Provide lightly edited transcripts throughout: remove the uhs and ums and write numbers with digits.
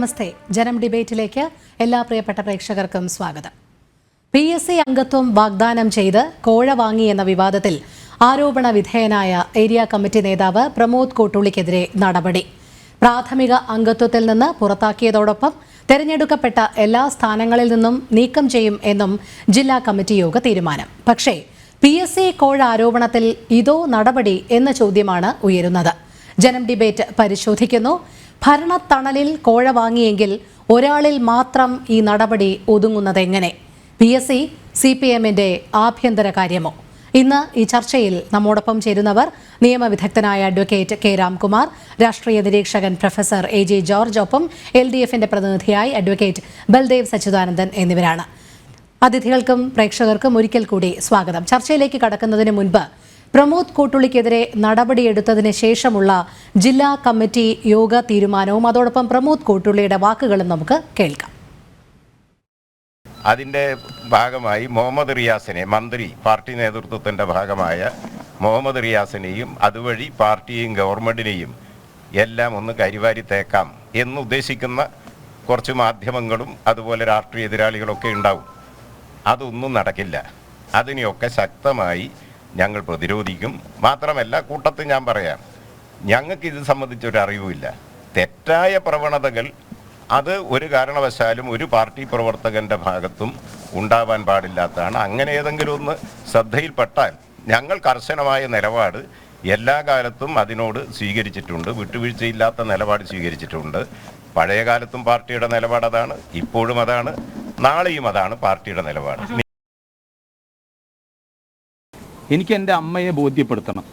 നമസ്തേ. ജനം ഡിബേറ്റിലേക്ക് എല്ലാ പ്രിയപ്പെട്ട പ്രേക്ഷകർക്കും സ്വാഗതം. PSC അംഗത്വം വാഗ്ദാനം ചെയ്ത് കോഴ വാങ്ങി എന്ന വിവാദത്തിൽ ആരോപണ വിധേയനായ ഏരിയ കമ്മിറ്റി നേതാവ് പ്രമോദ് കോട്ടൂളിക്കെതിരെ നടപടി. പ്രാഥമിക അംഗത്വത്തിൽ നിന്ന് പുറത്താക്കിയതോടൊപ്പം തെരഞ്ഞെടുക്കപ്പെട്ട എല്ലാ സ്ഥാനങ്ങളിൽ നിന്നും നീക്കം ചെയ്യും എന്നും ജില്ലാ കമ്മിറ്റി യോഗ തീരുമാനം. പക്ഷേ PSC കോഴ ആരോപണത്തിൽ ഇതോ നടപടി എന്ന ചോദ്യമാണ് ഉയരുന്നത്. ജനം ഡിബേറ്റ് പരിശോധിക്കുന്നു. ഭരണത്തണലിൽ കോഴ വാങ്ങിയെങ്കിൽ ഒരാളിൽ മാത്രം ഈ നടപടി ഒതുങ്ങുന്നതെങ്ങനെ? PSC CPMന്റെ ആഭ്യന്തര കാര്യമോ? ഇന്ന് ഈ ചർച്ചയിൽ നമ്മോടൊപ്പം ചേരുന്നവർ നിയമവിദഗ്ധനായ അഡ്വക്കേറ്റ് K. രാംകുമാർ, രാഷ്ട്രീയ നിരീക്ഷകൻ പ്രൊഫസർ AJ ജോർജ്, ഒപ്പം LDFന്റെ പ്രതിനിധിയായി അഡ്വക്കേറ്റ് ബൽദേവ് സച്ചിദാനന്ദൻ എന്നിവരാണ്. അതിഥികൾക്കും പ്രേക്ഷകർക്കും ഒരിക്കൽ കൂടി സ്വാഗതം. ചർച്ചയിലേക്ക് കടക്കുന്നതിന് മുൻപ് പ്രമോദ് കോട്ടൂളിക്കെതിരെ നടപടിയെടുത്തതിന് ശേഷമുള്ള ജില്ലാ കമ്മിറ്റി യോഗ തീരുമാനവും അതോടൊപ്പം പ്രമോദ് കോട്ടൂളിയുടെ വാക്കുകളും നമുക്ക് കേൾക്കാം. അതിൻ്റെ ഭാഗമായി മുഹമ്മദ് റിയാസിനെ, മന്ത്രി പാർട്ടി നേതൃത്വത്തിൻ്റെ ഭാഗമായ മുഹമ്മദ് റിയാസിനെയും അതുവഴി പാർട്ടിയെയും ഗവൺമെൻറ്റിനെയും എല്ലാം ഒന്ന് കരിവാരി തേക്കാം എന്നുദ്ദേശിക്കുന്ന കുറച്ച് മാധ്യമങ്ങളും അതുപോലെ രാഷ്ട്രീയ എതിരാളികളൊക്കെ ഉണ്ടാവും. അതൊന്നും നടക്കില്ല. അതിനെയൊക്കെ ശക്തമായി ഞങ്ങൾ പ്രതിരോധിക്കും. മാത്രമല്ല, കൂട്ടത്തിൽ ഞാൻ പറയാം, ഞങ്ങൾക്ക് ഇത് സംബന്ധിച്ചൊരു അറിവുമില്ല. തെറ്റായ പ്രവണതകൾ അത് ഒരു കാരണവശാലും ഒരു പാർട്ടി പ്രവർത്തകൻ്റെ ഭാഗത്തും ഉണ്ടാവാൻ പാടില്ലാത്തതാണ്. അങ്ങനെ ഏതെങ്കിലും ഒന്ന് ശ്രദ്ധയിൽപ്പെട്ടാൽ ഞങ്ങൾ കർശനമായ നിലപാട് എല്ലാ കാലത്തും അതിനോട് സ്വീകരിച്ചിട്ടുണ്ട്. വിട്ടുവീഴ്ചയില്ലാത്ത നിലപാട് സ്വീകരിച്ചിട്ടുണ്ട്. പഴയ കാലത്തും പാർട്ടിയുടെ നിലപാട് അതാണ്, ഇപ്പോഴും അതാണ്, നാളെയും അതാണ് പാർട്ടിയുടെ നിലപാട്. എനിക്ക് എൻ്റെ അമ്മയെ ബോധ്യപ്പെടുത്തണം,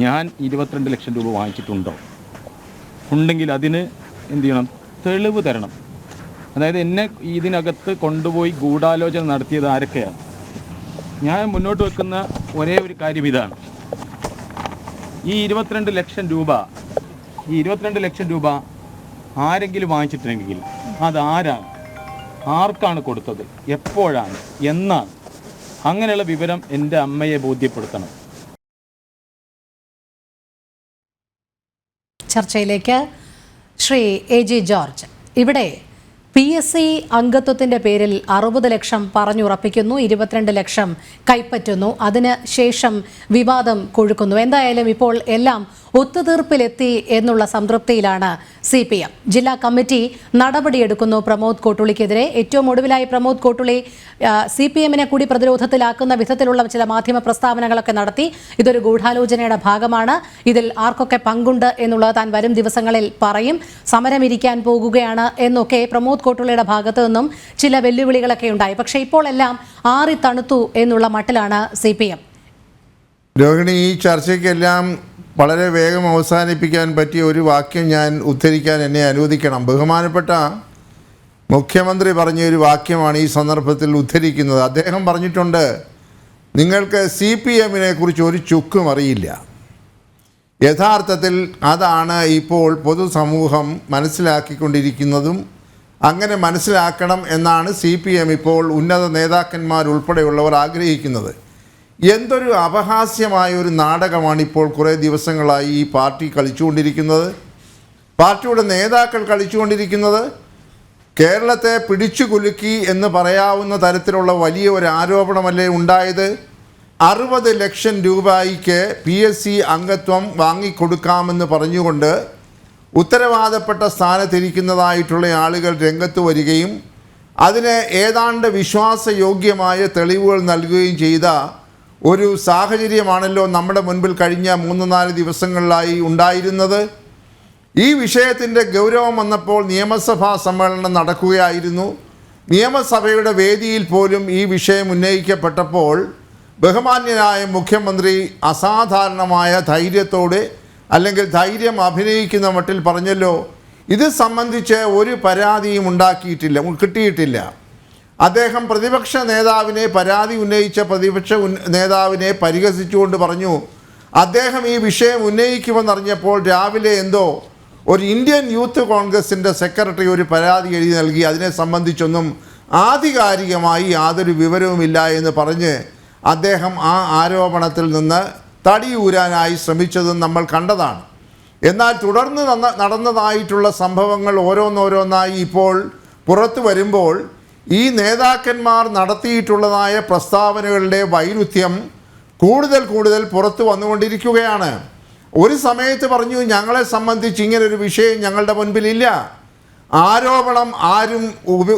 ഞാൻ 22 ലക്ഷം രൂപ വാങ്ങിച്ചിട്ടുണ്ടോ, ഉണ്ടെങ്കിൽ അതിന് എന്ത് ചെയ്യണം, തെളിവ് തരണം. അതായത് എന്നെ ഇതിനകത്ത് കൊണ്ടുപോയി ഗൂഢാലോചന നടത്തിയത് ആരൊക്കെയാണ്? ഞാൻ മുന്നോട്ട് വെക്കുന്ന ഒരേ ഒരു കാര്യം ഇതാണ്. ഈ 22 ലക്ഷം രൂപ ആരെങ്കിലും വാങ്ങിച്ചിട്ടുണ്ടെങ്കിൽ അതാരാണ്, ആർക്കാണ് കൊടുത്തത്, എപ്പോഴാണ്, എന്നാണ്, അങ്ങനെയുള്ള വിവരം എൻ്റെ അമ്മയെ ബോധ്യപ്പെടുത്തണം. ചർച്ചയിലേക്ക് ശ്രീ AJ ജോർജ്. ഇവിടെ PSC അംഗത്വത്തിൻ്റെ പേരിൽ 60 ലക്ഷം പറഞ്ഞുറപ്പിക്കുന്നു, 22 ലക്ഷം കൈപ്പറ്റുന്നു, അതിന് ശേഷം വിവാദം കൊഴുക്കുന്നു. എന്തായാലും ഇപ്പോൾ എല്ലാം ഒത്തുതീർപ്പിലെത്തി എന്നുള്ള സംതൃപ്തിയിലാണ് CPM. ജില്ലാ കമ്മിറ്റി നടപടിയെടുക്കുന്നു പ്രമോദ് കോട്ടൂളിക്കെതിരെ. ഏറ്റവും ഒടുവിലായി പ്രമോദ് കോട്ടൂളി CPMനെ കൂടി പ്രതിരോധത്തിലാക്കുന്ന വിധത്തിലുള്ള ചില മാധ്യമ പ്രസ്താവനകളൊക്കെ നടത്തി. ഇതൊരു ഗൂഢാലോചനയുടെ ഭാഗമാണ്, ഇതിൽ ആർക്കൊക്കെ പങ്കുണ്ട് എന്നുള്ളത് താൻ വരും ദിവസങ്ങളിൽ പറയും, സമരമിരിക്കാൻ പോകുകയാണ് എന്നൊക്കെ പ്രമോദ് കോട്ടൂളിയുടെ ഭാഗത്തു നിന്നും ചില വെല്ലുവിളികളൊക്കെ ഉണ്ടായി. പക്ഷേ ഇപ്പോൾ എല്ലാം ആറി തണുത്തു എന്നുള്ള മട്ടിലാണ് CPM. രോഹിണി, ഈ ചർച്ചയ്ക്കെല്ലാം വളരെ വേഗം അവസാനിപ്പിക്കാൻ പറ്റിയ ഒരു വാക്യം ഞാൻ ഉദ്ധരിക്കാൻ എന്നെ അനുവദിക്കണം. ബഹുമാനപ്പെട്ട മുഖ്യമന്ത്രി പറഞ്ഞ ഒരു വാക്യമാണ് ഈ സന്ദർഭത്തിൽ ഉദ്ധരിക്കുന്നത്. അദ്ദേഹം പറഞ്ഞിട്ടുണ്ട്, നിങ്ങൾക്ക് CPMനെ കുറിച്ച് ഒരു ചുക്കും അറിയില്ല. യഥാർത്ഥത്തിൽ അതാണ് ഇപ്പോൾ പൊതുസമൂഹം മനസ്സിലാക്കിക്കൊണ്ടിരിക്കുന്നതും അങ്ങനെ മനസ്സിലാക്കണം എന്നാണ് CPM ഇപ്പോൾ ഉന്നത നേതാക്കന്മാരുൾപ്പെടെയുള്ളവർ ആഗ്രഹിക്കുന്നത്. എന്തൊരു അപഹാസ്യമായ ഒരു നാടകമാണ് ഇപ്പോൾ കുറേ ദിവസങ്ങളായി ഈ പാർട്ടി കളിച്ചുകൊണ്ടിരിക്കുന്നത്, പാർട്ടിയുടെ നേതാക്കൾ കളിച്ചുകൊണ്ടിരിക്കുന്നത്. കേരളത്തെ പിടിച്ചു കുലുക്കി എന്ന് പറയാവുന്ന തരത്തിലുള്ള വലിയ ഒരു ആരോപണമല്ലേ ഉണ്ടായത്? 60 ലക്ഷം രൂപയ്ക്ക് PSC അംഗത്വം വാങ്ങിക്കൊടുക്കാമെന്ന് പറഞ്ഞുകൊണ്ട് ഉത്തരവാദപ്പെട്ട സ്ഥാനത്തിരിക്കുന്നതായിട്ടുള്ള ആളുകൾ രംഗത്ത് വരികയും അതിന് ഏതാണ്ട് വിശ്വാസയോഗ്യമായ തെളിവുകൾ നൽകുകയും ചെയ്ത ഒരു സാഹചര്യമാണല്ലോ നമ്മുടെ മുൻപിൽ കഴിഞ്ഞ 3-4 ദിവസങ്ങളിലായി ഉണ്ടായിരുന്നത്. ഈ വിഷയത്തിൻ്റെ ഗൗരവം വന്നപ്പോൾ നിയമസഭാ സമ്മേളനം നടക്കുകയായിരുന്നു. നിയമസഭയുടെ വേദിയിൽ പോലും ഈ വിഷയം ഉന്നയിക്കപ്പെട്ടപ്പോൾ ബഹുമാന്യനായ മുഖ്യമന്ത്രി അസാധാരണമായ ധൈര്യത്തോടെ, അല്ലെങ്കിൽ ധൈര്യം അഭിനയിക്കുന്ന മട്ടിൽ പറഞ്ഞല്ലോ, ഇത് സംബന്ധിച്ച് ഒരു പരാതിയും കിട്ടിയിട്ടില്ല. അദ്ദേഹം പ്രതിപക്ഷ നേതാവിനെ, പരാതി ഉന്നയിച്ച പ്രതിപക്ഷ നേതാവിനെ പരിഹസിച്ചുകൊണ്ട് പറഞ്ഞു, അദ്ദേഹം ഈ വിഷയം ഉന്നയിക്കുമെന്നറിഞ്ഞപ്പോൾ രാവിലെ എന്തോ ഒരു ഇന്ത്യൻ യൂത്ത് കോൺഗ്രസിൻ്റെ സെക്രട്ടറി ഒരു പരാതി എഴുതി നൽകി, അതിനെ സംബന്ധിച്ചൊന്നും ആധികാരികമായി യാതൊരു വിവരവുമില്ല എന്ന് പറഞ്ഞ് അദ്ദേഹം ആ ആരോപണത്തിൽ നിന്ന് തടിയൂരാനായി ശ്രമിച്ചതും നമ്മൾ കണ്ടതാണ്. എന്നാൽ തുടർന്ന് നടന്നതായിട്ടുള്ള സംഭവങ്ങൾ ഓരോന്നോരോന്നായി ഇപ്പോൾ പുറത്തു വരുമ്പോൾ ഈ നേതാക്കന്മാർ നടത്തിയിട്ടുള്ളതായ പ്രസ്താവനകളുടെ വൈരുദ്ധ്യം കൂടുതൽ കൂടുതൽ പുറത്തു വന്നുകൊണ്ടിരിക്കുകയാണ്. ഒരു സമയത്ത് പറഞ്ഞു, ഞങ്ങളെ സംബന്ധിച്ച് ഇങ്ങനൊരു വിഷയം ഞങ്ങളുടെ മുൻപിലില്ല, ആരോപണം ആരും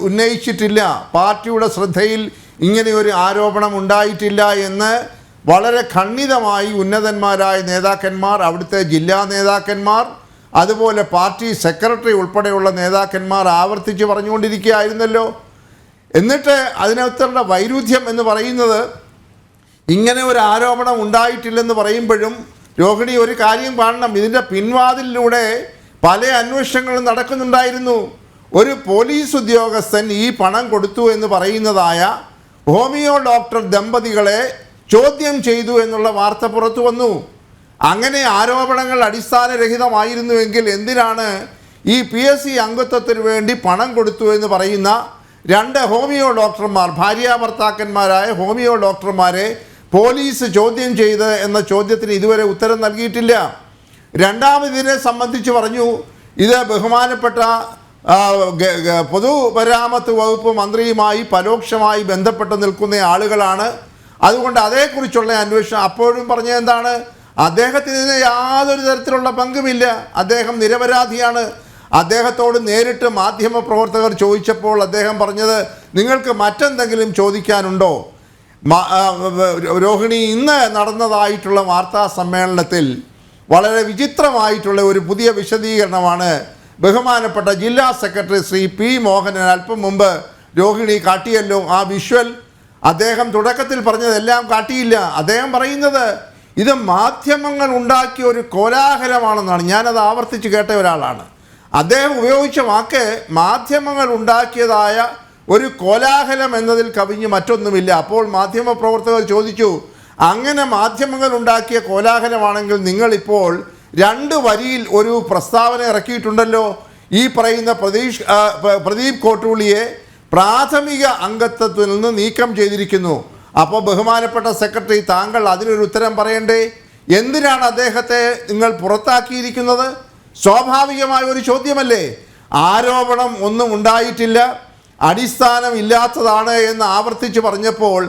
ഉന്നയിച്ചിട്ടില്ല, പാർട്ടിയുടെ ശ്രദ്ധയിൽ ഇങ്ങനെയൊരു ആരോപണം ഉണ്ടായിട്ടില്ല എന്ന് വളരെ ഖണ്ഡിതമായി ഉന്നതന്മാരായ നേതാക്കന്മാർ, അവിടുത്തെ ജില്ലാ നേതാക്കന്മാർ, അതുപോലെ പാർട്ടി സെക്രട്ടറി ഉൾപ്പെടെയുള്ള നേതാക്കന്മാർ ആവർത്തിച്ച് പറഞ്ഞുകൊണ്ടിരിക്കുകയായിരുന്നല്ലോ. എന്നിട്ട് അതിനകത്തുള്ള വൈരുദ്ധ്യം എന്ന് പറയുന്നത്, ഇങ്ങനെ ഒരു ആരോപണം ഉണ്ടായിട്ടില്ലെന്ന് പറയുമ്പോഴും രോഹിണി ഒരു കാര്യം കാണണം, ഇതിൻ്റെ പിൻവാതിലിലൂടെ പല അന്വേഷണങ്ങളും നടക്കുന്നുണ്ടായിരുന്നു. ഒരു പോലീസ് ഉദ്യോഗസ്ഥൻ ഈ പണം കൊടുത്തു എന്ന് പറയുന്നതായ ഹോമിയോ ഡോക്ടർ ദമ്പതികളെ ചോദ്യം ചെയ്തു എന്നുള്ള വാർത്ത പുറത്തു വന്നു. അങ്ങനെ ആരോപണങ്ങൾ അടിസ്ഥാനരഹിതമായിരുന്നുവെങ്കിൽ എന്തിനാണ് ഈ PSC അംഗത്വത്തിന് വേണ്ടി പണം കൊടുത്തു എന്ന് പറയുന്ന 2 ഹോമിയോ ഡോക്ടർമാർ, ഭാര്യാഭർത്താക്കന്മാരായ ഹോമിയോ ഡോക്ടർമാരെ പോലീസ് ചോദ്യം ചെയ്ത് എന്ന ചോദ്യത്തിന് ഇതുവരെ ഉത്തരം നൽകിയിട്ടില്ല. രണ്ടാമതിനെ സംബന്ധിച്ച് പറഞ്ഞു, ഇത് ബഹുമാനപ്പെട്ട പൊതുമരാമത്ത് വകുപ്പ് മന്ത്രിയുമായി പരോക്ഷമായി ബന്ധപ്പെട്ട് നിൽക്കുന്ന ആളുകളാണ്, അതുകൊണ്ട് അതേക്കുറിച്ചുള്ള അന്വേഷണം. അപ്പോഴും പറഞ്ഞത് എന്താണ്, അദ്ദേഹത്തിന് യാതൊരു തരത്തിലുള്ള പങ്കുമില്ല, അദ്ദേഹം നിരപരാധിയാണ്. അദ്ദേഹത്തോട് നേരിട്ട് മാധ്യമപ്രവർത്തകർ ചോദിച്ചപ്പോൾ അദ്ദേഹം പറഞ്ഞത്, നിങ്ങൾക്ക് മറ്റെന്തെങ്കിലും ചോദിക്കാനുണ്ടോ? രോഹിണി, ഇന്ന് നടന്നതായിട്ടുള്ള വാർത്താ സമ്മേളനത്തിൽ വളരെ വിചിത്രമായിട്ടുള്ള ഒരു പുതിയ വിശദീകരണമാണ് ബഹുമാനപ്പെട്ട ജില്ലാ സെക്രട്ടറി ശ്രീ P. മോഹനൻ അല്പം മുമ്പ് രോഹിണി കാട്ടിയല്ലോ. ആ വിഷ്വൽ അദ്ദേഹം തുടക്കത്തിൽ പറഞ്ഞതെല്ലാം കാട്ടിയില്ല. അദ്ദേഹം പറയുന്നത് ഇത് മാധ്യമങ്ങൾ ഉണ്ടാക്കിയ ഒരു കോലാഹലമാണെന്നാണ്. ഞാനത് ആവർത്തിച്ച് കേട്ട ഒരാളാണ്. അദ്ദേഹം ഉപയോഗിച്ച വാക്ക് മാധ്യമങ്ങൾ ഉണ്ടാക്കിയതായ ഒരു കോലാഹലം എന്നതിൽ കവിഞ്ഞ് മറ്റൊന്നുമില്ല. അപ്പോൾ മാധ്യമപ്രവർത്തകർ ചോദിച്ചു, അങ്ങനെ മാധ്യമങ്ങൾ ഉണ്ടാക്കിയ കോലാഹലമാണെങ്കിൽ നിങ്ങളിപ്പോൾ 2 വരിയിൽ ഒരു പ്രസ്താവന ഇറക്കിയിട്ടുണ്ടല്ലോ, ഈ പറയുന്ന പ്രദീപ് കോട്ടൂളിയെ പ്രാഥമിക അംഗത്വത്തിൽ നിന്ന് നീക്കം ചെയ്തിരിക്കുന്നു. അപ്പോൾ ബഹുമാനപ്പെട്ട സെക്രട്ടറി, താങ്കൾ അതിനൊരു ഉത്തരം പറയണ്ടേ? എന്തിനാണ് അദ്ദേഹത്തെ നിങ്ങൾ പുറത്താക്കിയിരിക്കുന്നത്? സ്വാഭാവികമായ ഒരു ചോദ്യമല്ലേ. ആരോപണം ഒന്നും ഉണ്ടായിട്ടില്ല, അടിസ്ഥാനമില്ലാത്തതാണ് എന്ന് ആവർത്തിച്ച് പറഞ്ഞപ്പോൾ,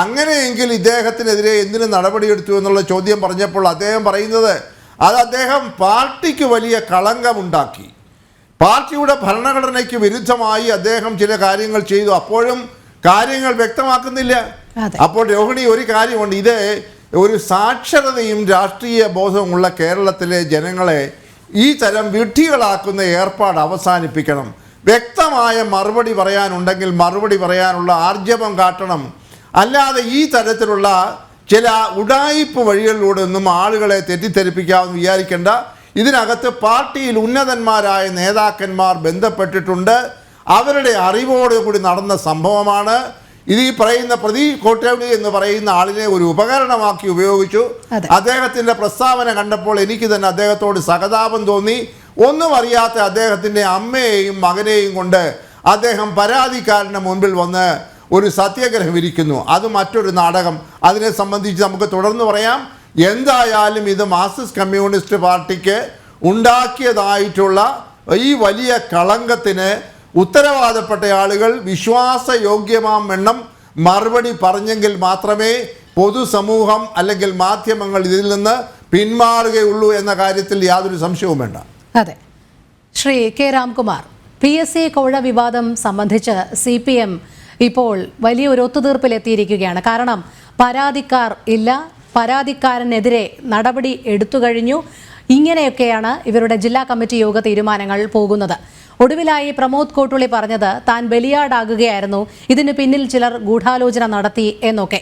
അങ്ങനെയെങ്കിൽ ഇദ്ദേഹത്തിനെതിരെ എന്തിന് നടപടിയെടുത്തു എന്നുള്ള ചോദ്യം പറഞ്ഞപ്പോൾ അദ്ദേഹം പറയുന്നത്, അത് അദ്ദേഹം പാർട്ടിക്ക് വലിയ കളങ്കമുണ്ടാക്കി, പാർട്ടിയുടെ ഭരണഘടനയ്ക്ക് വിരുദ്ധമായി അദ്ദേഹം ചില കാര്യങ്ങൾ ചെയ്തു. അപ്പോഴും കാര്യങ്ങൾ വ്യക്തമാക്കുന്നില്ല. അപ്പോൾ രോഹിണി, ഒരു കാര്യമുണ്ട്, ഇത് ഒരു സാക്ഷരതയും രാഷ്ട്രീയ ബോധവുമുള്ള കേരളത്തിലെ ജനങ്ങളെ ഈ തരം വിഡ്ഢികളാക്കുന്ന ഏർപ്പാട് അവസാനിപ്പിക്കണം. വ്യക്തമായ മറുപടി പറയാനുണ്ടെങ്കിൽ മറുപടി പറയാനുള്ള ആർജവം കാട്ടണം. അല്ലാതെ ഈ തരത്തിലുള്ള ചില ഉഡായിപ്പ് വഴികളിലൂടെ ഒന്നും ആളുകളെ തെറ്റിദ്ധരിപ്പിക്കാമെന്ന് വിചാരിക്കേണ്ട. ഇതിനകത്ത് പാർട്ടിയിൽ ഉന്നതന്മാരായ നേതാക്കന്മാർ ബന്ധപ്പെട്ടിട്ടുണ്ട്, അവരുടെ അറിവോടുകൂടി നടന്ന സംഭവമാണ് ഇത്. ഈ പറയുന്ന പ്രദീപ് കോട്ടൂളി എന്ന് പറയുന്ന ആളിനെ ഒരു ഉപകരണമാക്കി ഉപയോഗിച്ചു. അദ്ദേഹത്തിൻ്റെ പ്രസ്താവന കണ്ടപ്പോൾ എനിക്ക് തന്നെ അദ്ദേഹത്തോട് സഹതാപം തോന്നി. ഒന്നും അറിയാത്ത അദ്ദേഹത്തിൻ്റെ അമ്മയെയും മകനെയും കൊണ്ട് അദ്ദേഹം പരാതിക്കാരൻ്റെ മുൻപിൽ വന്ന് ഒരു സത്യാഗ്രഹം ഇരിക്കുന്നു. അത് മറ്റൊരു നാടകം. അതിനെ സംബന്ധിച്ച് നമുക്ക് തുടർന്ന് പറയാം. എന്തായാലും ഇത് മാർക്സിസ്റ്റ് കമ്മ്യൂണിസ്റ്റ് പാർട്ടിക്ക് ഉണ്ടാക്കിയതായിട്ടുള്ള ഈ വലിയ കളങ്കത്തിന് ഉത്തരവാദപ്പെട്ട ആളുകൾ വിശ്വാസയോഗ്യമാം വണ്ണം മറുപടി പറഞ്ഞെങ്കിൽ മാത്രമേ പൊതുസമൂഹം അല്ലെങ്കിൽ മാധ്യമങ്ങൾ ഇതിൽ നിന്ന് പിന്മാറുകയുള്ളൂ എന്ന കാര്യത്തിൽ യാതൊരു സംശയവും വേണ്ട. അതെ. ശ്രീ K. രാംകുമാർ, PSC കോഴ വിവാദം സംബന്ധിച്ച് CPM ഇപ്പോൾ വലിയൊരു ഒത്തുതീർപ്പിലെത്തിയിരിക്കുകയാണ്. കാരണം പരാതിക്കാർ ഇല്ല, പരാതിക്കാരനെതിരെ നടപടി എടുത്തു കഴിഞ്ഞു. ഇങ്ങനെയൊക്കെയാണ് ഇവരുടെ ജില്ലാ കമ്മിറ്റി യോഗ തീരുമാനങ്ങൾ പോകുന്നത്. ഒടുവിലായി പ്രമോദ് കോട്ടൂളി പറഞ്ഞത് താൻ ബലിയാടാകുകയായിരുന്നു, ഇതിന് പിന്നിൽ ചിലർ ഗൂഢാലോചന നടത്തി എന്നൊക്കെ.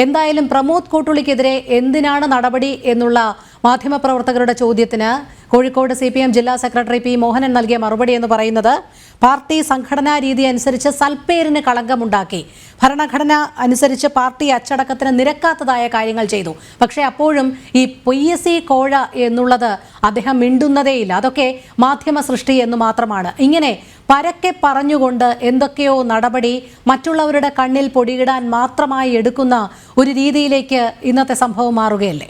എന്തായാലും പ്രമോദ് കോട്ടൂളിക്കെതിരെ എന്തിനാണ് നടപടി എന്നുള്ള മാധ്യമപ്രവർത്തകരുടെ ചോദ്യത്തിന് കോഴിക്കോട് CPM ജില്ലാ സെക്രട്ടറി P. മോഹനൻ നൽകിയ മറുപടി എന്ന് പറയുന്നത്, പാർട്ടി സംഘടനാ രീതി അനുസരിച്ച് സൽപ്പേരിന് കളങ്കമുണ്ടാക്കി, ഭരണഘടന അനുസരിച്ച് പാർട്ടി അച്ചടക്കത്തിന് നിരക്കാത്തതായ കാര്യങ്ങൾ ചെയ്തു. പക്ഷേ അപ്പോഴും ഈ PSC കോഴ എന്നുള്ളത് അദ്ദേഹം മിണ്ടുന്നതേയില്ല. അതൊക്കെ മാധ്യമ സൃഷ്ടി എന്ന് മാത്രമാണ്. ഇങ്ങനെ പരക്കെ പറഞ്ഞുകൊണ്ട് എന്തൊക്കെയോ നടപടി മറ്റുള്ളവരുടെ കണ്ണിൽ പൊടിയിടാൻ മാത്രമായി എടുക്കുന്ന ഒരു രീതിയിലേക്ക് ഇന്നത്തെ സംഭവം മാറുകയല്ലേ?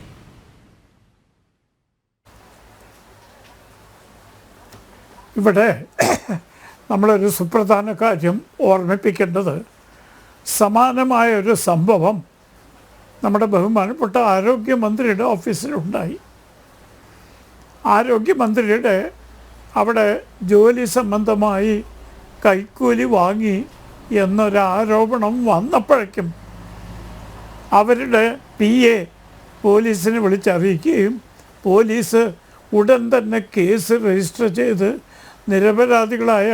ഇവിടെ നമ്മളൊരു സുപ്രധാന കാര്യം ഓർമ്മിപ്പിക്കേണ്ടത്, സമാനമായ ഒരു സംഭവം നമ്മുടെ ബഹുമാനപ്പെട്ട ആരോഗ്യമന്ത്രിയുടെ ഓഫീസിലുണ്ടായി. ആരോഗ്യമന്ത്രിയുടെ അവിടെ ജോലി സംബന്ധമായി കൈക്കൂലി വാങ്ങി എന്നൊരാരോപണം വന്നപ്പോഴേക്കും അവരുടെ PA പോലീസിനെ വിളിച്ചറിയിക്കുകയും പോലീസ് ഉടൻ തന്നെ കേസ് രജിസ്റ്റർ ചെയ്ത് നിരപരാധികളായ